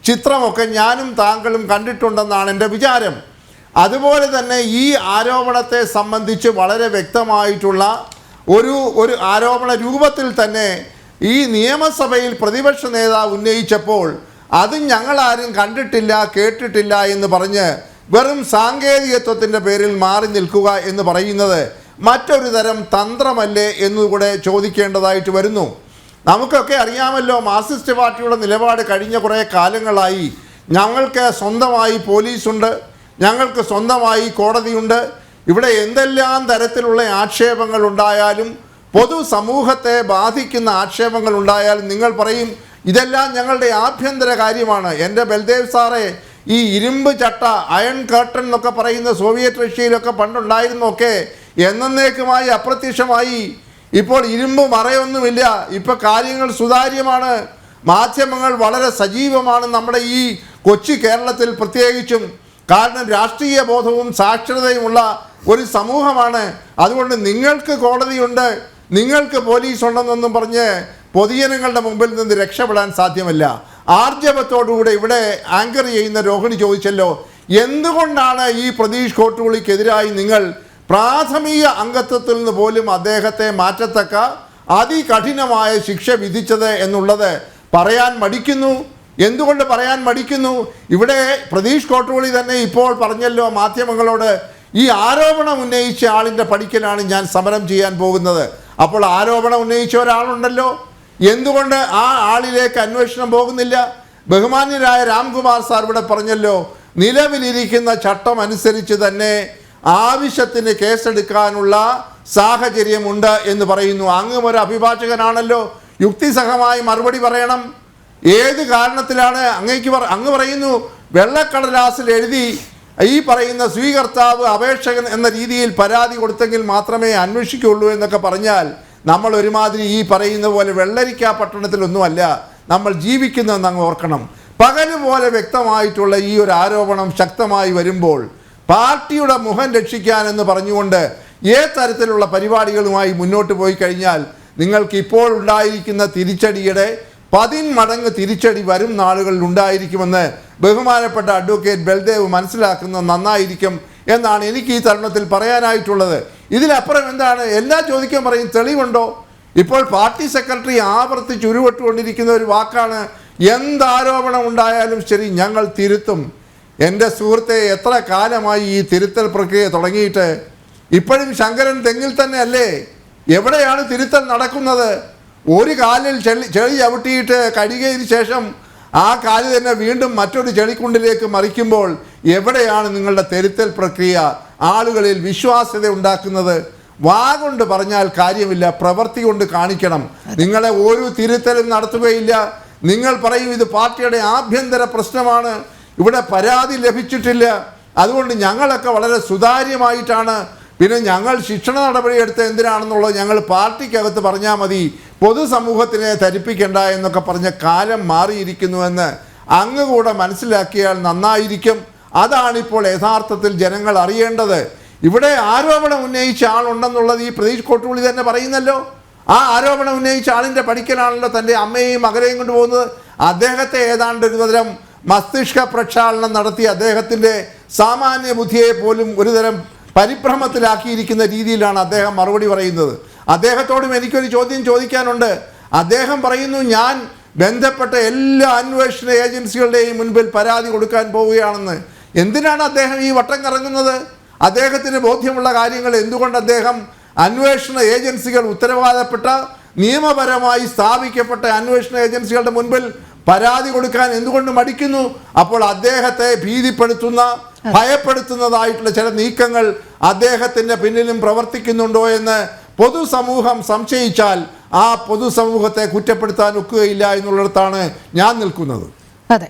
ചിത്രമൊക്കെ ഞാനും താങ്കളും കണ്ടിട്ടുണ്ടെന്നാണ് എൻ്റെ വിചാരം. അതുപോലെ തന്നെ ഈ ആരോപണത്തെ സംബന്ധിച്ച് വളരെ വ്യക്തമായിട്ടുള്ള ഒരു ആരോപണ രൂപത്തിൽ തന്നെ ഈ നിയമസഭയിൽ പ്രതിപക്ഷ നേതാവ് ഉന്നയിച്ചപ്പോൾ അത് ഞങ്ങളാരും കണ്ടിട്ടില്ല കേട്ടിട്ടില്ല എന്ന് പറഞ്ഞ് വെറും സാങ്കേതികത്വത്തിൻ്റെ പേരിൽ മാറി നിൽക്കുക എന്ന് പറയുന്നത് മറ്റൊരു തരം തന്ത്രമല്ലേ എന്നുകൂടെ ചോദിക്കേണ്ടതായിട്ട് വരുന്നു. നമുക്കൊക്കെ അറിയാമല്ലോ, മാർക്സിസ്റ്റ് പാർട്ടിയുടെ നിലപാട് കഴിഞ്ഞ കുറേ കാലങ്ങളായി ഞങ്ങൾക്ക് സ്വന്തമായി പോലീസുണ്ട്, ഞങ്ങൾക്ക് സ്വന്തമായി കോടതിയുണ്ട്, ഇവിടെ എന്തെല്ലാം തരത്തിലുള്ള ആക്ഷേപങ്ങൾ ഉണ്ടായാലും പൊതുസമൂഹത്തെ ബാധിക്കുന്ന ആക്ഷേപങ്ങൾ ഉണ്ടായാലും നിങ്ങൾ പറയും ഇതെല്ലാം ഞങ്ങളുടെ ആഭ്യന്തര കാര്യമാണ്. എൻ്റെ ബൽദേവ് സാറേ, ഈ ഇരുമ്പ് ചട്ട, അയൺ കർട്ടൻ എന്നൊക്കെ പറയുന്ന സോവിയറ്റ് റഷ്യയിലൊക്കെ പണ്ടുണ്ടായിരുന്നൊക്കെ എന്നേക്കുമായി അപ്രത്യക്ഷമായി. ഇപ്പോൾ ഇരുമ്പ് മറയൊന്നുമില്ല, ഇപ്പോൾ കാര്യങ്ങൾ സുതാര്യമാണ്, മാധ്യമങ്ങൾ വളരെ സജീവമാണ് നമ്മുടെ ഈ കൊച്ചു കേരളത്തിൽ പ്രത്യേകിച്ചും. കാരണം രാഷ്ട്രീയ ബോധവും സാക്ഷരതയുമുള്ള ഒരു സമൂഹമാണ്. അതുകൊണ്ട് നിങ്ങൾക്ക് കോടതിയുണ്ട്, നിങ്ങൾക്ക് പോലീസ് ഉണ്ടെന്നൊന്നും പറഞ്ഞ് പൊതുജനങ്ങളുടെ മുമ്പിൽ നിന്ന് രക്ഷപ്പെടാൻ സാധ്യമല്ല. ആർജവത്തോടുകൂടെ ഇവിടെ ആങ്കർ ചെയ്യുന്ന രോഹിണി ചോദിച്ചല്ലോ, എന്തുകൊണ്ടാണ് ഈ പ്രതീഷ് കോട്ടൂളിക്കെതിരായി നിങ്ങൾ പ്രാഥമിക അംഗത്വത്തിൽ നിന്ന് പോലും അദ്ദേഹത്തെ മാറ്റത്തക്ക അതികഠിനമായ ശിക്ഷ വിധിച്ചത് എന്നുള്ളത് പറയാൻ മടിക്കുന്നു. എന്തുകൊണ്ട് പറയാൻ മടിക്കുന്നു? ഇവിടെ പ്രതീഷ് കോട്ടൂളി തന്നെ ഇപ്പോൾ പറഞ്ഞല്ലോ മാധ്യമങ്ങളോട്, ഈ ആരോപണം ഉന്നയിച്ച ആളിൻ്റെ പഠിക്കലാണ് ഞാൻ സമരം ചെയ്യാൻ പോകുന്നത്. അപ്പോൾ ആരോപണം ഉന്നയിച്ച ഒരാളുണ്ടല്ലോ, എന്തുകൊണ്ട് ആ ആളിലേക്ക് അന്വേഷണം പോകുന്നില്ല? ബഹുമാന്യരായ രാംകുമാർ സാർ ഇവിടെ പറഞ്ഞല്ലോ, നിലവിലിരിക്കുന്ന ചട്ടം അനുസരിച്ച് തന്നെ ആവശ്യത്തിന് കേസെടുക്കാനുള്ള സാഹചര്യമുണ്ട് എന്ന് പറയുന്നു. അങ്ങും ഒരു അഭിഭാഷകനാണല്ലോ, യുക്തിസഹമായി മറുപടി പറയണം. ഏത് കാരണത്തിലാണ് അങ്ങ് പറയുന്നു വെള്ളക്കടലാസിൽ എഴുതി ഈ പറയുന്ന സ്വീകർത്താവ് അപേക്ഷകൻ എന്ന രീതിയിൽ പരാതി കൊടുത്തെങ്കിൽ മാത്രമേ അന്വേഷിക്കുകയുള്ളൂ എന്നൊക്കെ പറഞ്ഞാൽ നമ്മൾ ഒരുമാതിരി ഈ പറയുന്ന പോലെ വെള്ളരിക്ക പട്ടണത്തിലൊന്നുമല്ല നമ്മൾ ജീവിക്കുന്നതെന്ന് അങ്ങ് ഓർക്കണം. പകല് പോലെ വ്യക്തമായിട്ടുള്ള ഈ ഒരു ആരോപണം ശക്തമായി വരുമ്പോൾ പാർട്ടിയുടെ മുഖം രക്ഷിക്കാനെന്ന് പറഞ്ഞുകൊണ്ട് ഏത് തരത്തിലുള്ള പരിപാടികളുമായി മുന്നോട്ട് പോയി കഴിഞ്ഞാൽ നിങ്ങൾക്ക് ഇപ്പോൾ ഉണ്ടായിരിക്കുന്ന തിരിച്ചടിയുടെ 10 മടങ്ങ് തിരിച്ചടി വരും നാളുകളിൽ ഉണ്ടായിരിക്കുമെന്ന് ബഹുമാനപ്പെട്ട അഡ്വക്കേറ്റ് ബൽദേവ് മനസ്സിലാക്കുന്നത് നന്നായിരിക്കും എന്നാണ് എനിക്ക് ഈ തരുണത്തിൽ പറയാനായിട്ടുള്ളത്. ഇതിലപ്പുറം എന്താണ്? എല്ലാം ചോദിക്കാൻ പറയും, തെളിവുണ്ടോ? ഇപ്പോൾ പാർട്ടി സെക്രട്ടറി ആവർത്തിച്ച് ഉരുവിട്ടുകൊണ്ടിരിക്കുന്ന ഒരു വാക്കാണ്, എന്താരോപണം ഉണ്ടായാലും ശരി ഞങ്ങൾ തിരുത്തും. എൻ്റെ സുഹൃത്തെ, എത്ര കാലമായി ഈ തിരുത്തൽ പ്രക്രിയ തുടങ്ങിയിട്ട്? ഇപ്പോഴും ശങ്കരൻ തെങ്ങിൽ തന്നെ അല്ലേ? എവിടെയാണ് തിരുത്തൽ നടക്കുന്നത്? ഒരു കാലിൽ ചെളി ചവിട്ടിയിട്ട് കഴുകിയതിന് ശേഷം ആ കാല് തന്നെ വീണ്ടും മറ്റൊരു ചെളിക്കുണ്ടിലേക്ക് മറിക്കുമ്പോൾ എവിടെയാണ് നിങ്ങളുടെ തിരുത്തൽ പ്രക്രിയ? ആളുകളിൽ വിശ്വാസ്യത ഉണ്ടാക്കുന്നത്? വാ കൊണ്ട് പറഞ്ഞാൽ കാര്യമില്ല, പ്രവൃത്തി കൊണ്ട് കാണിക്കണം. നിങ്ങളെ ഒരു തിരുത്തലും നടത്തുകയില്ല. നിങ്ങൾ പറയും ഇത് പാർട്ടിയുടെ ആഭ്യന്തര പ്രശ്നമാണ്, ഇവിടെ പരാതി ലഭിച്ചിട്ടില്ല, അതുകൊണ്ട് ഞങ്ങളൊക്കെ വളരെ സുതാര്യമായിട്ടാണ്, പിന്നെ ഞങ്ങൾ ശിക്ഷണ നടപടിയെടുത്ത് എന്തിനാണെന്നുള്ളത് ഞങ്ങൾ പാർട്ടിക്കകത്ത് പറഞ്ഞാൽ മതി, പൊതുസമൂഹത്തിനെ ധരിപ്പിക്കേണ്ട എന്നൊക്കെ പറഞ്ഞ കാലം മാറിയിരിക്കുന്നുവെന്ന് അങ്ങ് കൂടെ മനസ്സിലാക്കിയാൽ നന്നായിരിക്കും. അതാണിപ്പോൾ യഥാർത്ഥത്തിൽ ജനങ്ങൾ അറിയേണ്ടത്. ഇവിടെ ആരോപണം ഉന്നയിച്ച ആളുണ്ടെന്നുള്ളത് ഈ പ്രതീഷ് കോട്ടൂളി തന്നെ പറയുന്നല്ലോ. ആ ആരോപണം ഉന്നയിച്ച ആളിൻ്റെ പഠിക്കലാണല്ലോ തൻ്റെ അമ്മയെയും മകനെയും കൊണ്ടുപോകുന്നത്. അദ്ദേഹത്തെ ഏതാണ്ട് ഒരു തരം മസ്തിഷ്ക പ്രക്ഷാളനം നടത്തി അദ്ദേഹത്തിൻ്റെ സാമാന്യ ബുദ്ധിയെ പോലും ഒരുതരം പരിഭ്രമത്തിലാക്കിയിരിക്കുന്ന രീതിയിലാണ് അദ്ദേഹം മറുപടി പറയുന്നത്. അദ്ദേഹത്തോടും എനിക്കൊരു ചോദ്യം ചോദിക്കാനുണ്ട്. അദ്ദേഹം പറയുന്നു ഞാൻ ബന്ധപ്പെട്ട എല്ലാ അന്വേഷണ ഏജൻസികളുടെയും മുൻപിൽ പരാതി കൊടുക്കാൻ പോവുകയാണെന്ന്. എന്തിനാണ് അദ്ദേഹം ഈ വട്ടം കറങ്ങുന്നത്? അദ്ദേഹത്തിന് ബോധ്യമുള്ള കാര്യങ്ങൾ എന്തുകൊണ്ട് അദ്ദേഹം അന്വേഷണ ഏജൻസികൾ ഉത്തരവാദപ്പെട്ട നിയമപരമായി സ്ഥാപിക്കപ്പെട്ട അന്വേഷണ ഏജൻസികളുടെ മുൻപിൽ പരാതി കൊടുക്കാൻ എന്തുകൊണ്ട് മടിക്കുന്നു? അപ്പോൾ അദ്ദേഹത്തെ ഭീതിപ്പെടുത്തുന്ന ഭയപ്പെടുത്തുന്നതായിട്ടുള്ള ചില നീക്കങ്ങൾ അദ്ദേഹത്തിൻ്റെ പിന്നിലും പ്രവർത്തിക്കുന്നുണ്ടോ എന്ന് പൊതുസമൂഹം സംശയിച്ചാൽ ആ പൊതുസമൂഹത്തെ കുറ്റപ്പെടുത്താൻ ഒക്കുകയില്ല എന്നുള്ളിടത്താണ് ഞാൻ നിൽക്കുന്നത്. അതെ.